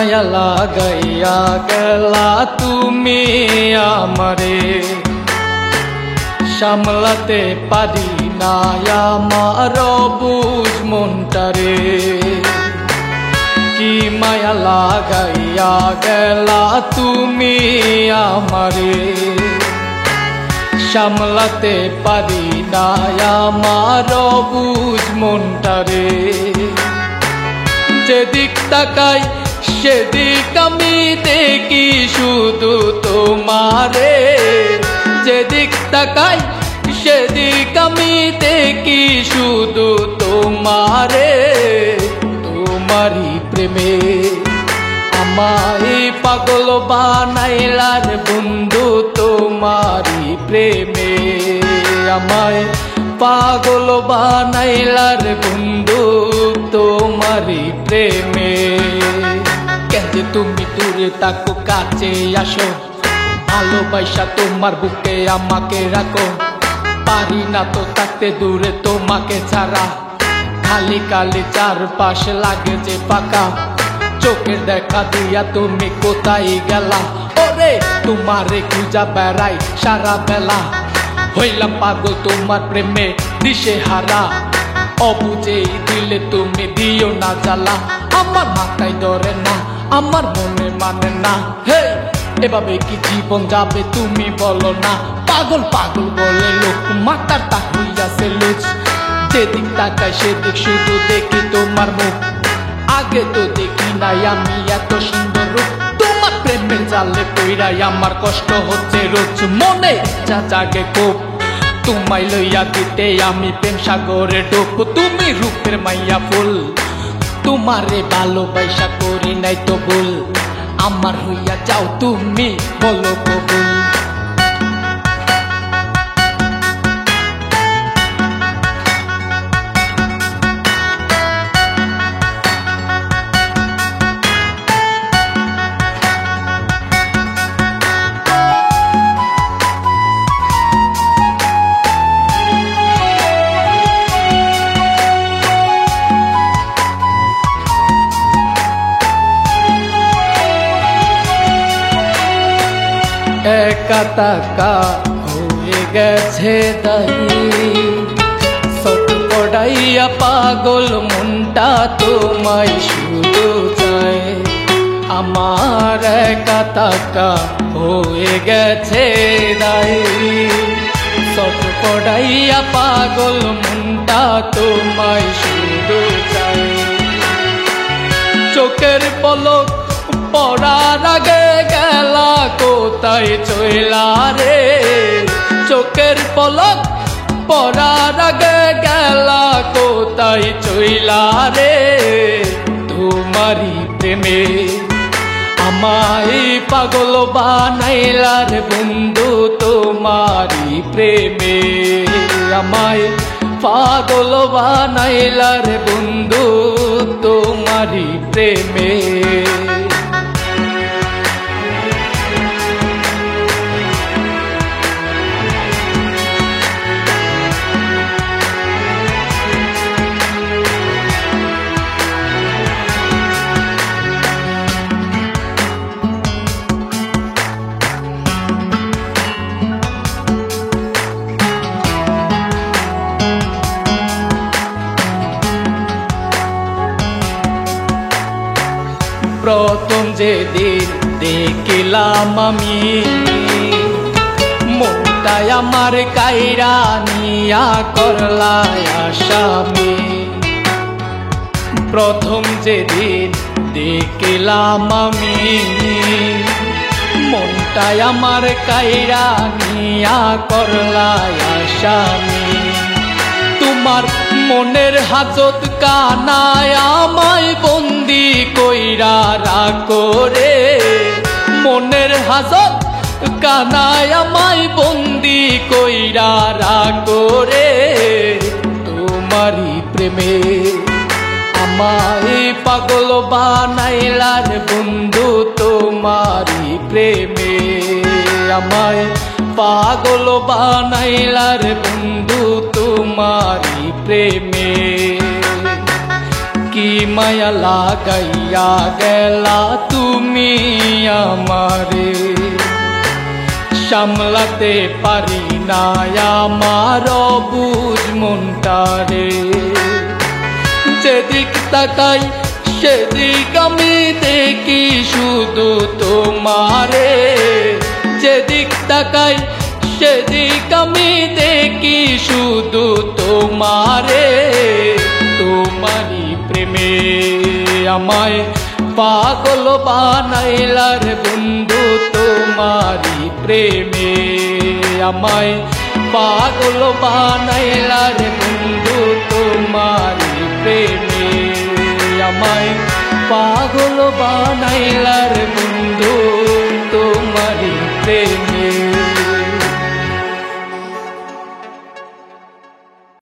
মায়া লাগাইয়া গেলা তুমি আমারে, সামলাতে পারি না আমার বুঝ মনটারে। কি মায়া লাগাইয়া গেলা তুমি আমারে, সামলাতে পারি না আমার বুঝ মনটারে। যেদিক তাকাই সেদিক আমি দেখি শুধু তোমারে, যেদিক তাকাই সেদিক আমি দেখি শুধু তোমারে। তোমারই প্রেমে আমায় পাগল বানাইলার বন্ধু, তোমারই প্রেমে আমায় পাগল বানাইলার বন্ধু, তোমারই প্রেমে। কেন তুমি দূরে তাকো কাছে আসো, ভালোবাসা তোমার বুকে আমাকে রাখো। পারি না তো থাকতে দূরে তোমাকে ছাড়া, খালি খালি চারপাশ লাগে যে ফাঁকা। চোখের দেখা দিয়া তুমি কোথায় গেলা, ওরে তোমারে খুঁজা বেড়াই সারা বেলা। হইলাম পাগল তোমার প্রেমে দিশে হারা, অবুঝেই দিলে তুমি দিও না জ্বালা। আমার মাথায় ধরে না, আমার মনে মানে না, হে এভাবে কি জীবন যাবে তুমি বলো না। পাগল পাগল বলে লোক, মাথার তা হইয়াছে লুচ। যেদিক তাকাই সেদিক শুধু দেখি তোমার মুখ, আগে তো দেখি নাই আমি এত সুন্দর রূপ। তোমার প্রেমের জালে কইরাই আমার কষ্ট হচ্ছে রোজ, মনে যা জাগে খুব তোমায় লইয়া দিতে আমি প্রেম সাগরে ডুব। তুমি রূপের মাইয়া ফুল, তোমারে ভালোবাসা করি নাই তো ভুল। আমার হইয়া যাও তুমি বলো কবুল। একা তাকা হয়ে গেছে দায়ী, সট পড়াইয়া পাগল মনটা তোমায় শুধু চায়। আমার একা তাকা হয়ে গেছে দায়ী, সট পড়াইয়া পাগল মনটা তোমায় শুধু চায়। চোখের পলক পড়ার আগে গেলা কোথায় চইলা রে, চোখের পলক পড়ার আগে গেলা কোথায় চইলা রে। তোমারই প্রেমে আমায় পাগল বানাইলার বন্ধু, তোমারই প্রেমে আমায় পাগল বানাইলার বন্ধু, তোমারই প্রেমে। প্রথম যেদিন দেখিলাম আমি, মনটাই আমার কাইরা নিয়া করলাই আসামি। প্রথম যেদিন দেখিলাম আমি, মনটাই আমার কাইরা নিয়া করলাই আসামি। তোমার মনের হাজত কানায় আমায় বন্দি কইরা রাখো রে, মনের হাজত কানায় আমায় বন্দি কইরা রাখো রে। তোমারই প্রেমে আমায় পাগল বানাইলার বন্ধু, তোমারই প্রেমে আমায় পাগল বানাইলার বন্ধু, তোমারই প্রেমে। কি মায়া লাগাইয়া গেলা তুমি আমারে, সামলাতে পারি না আমার বুঝ মনটারে। যেদিক তাকাই সেদিক আমি দেখি শুধু তোমারে, যেদিক তাকাই সেদিক আমি দেখি শুধু তোমারে। তোমারি প্রেমে আমায় পাগল বানাইলার বন্ধু, তোমারি প্রেমে আমায় পাগল বানাইলার বন্ধু, তোমারি প্রেমে আমায় পাগল বানাইলার বন্ধু, তোমারি প্রেমে।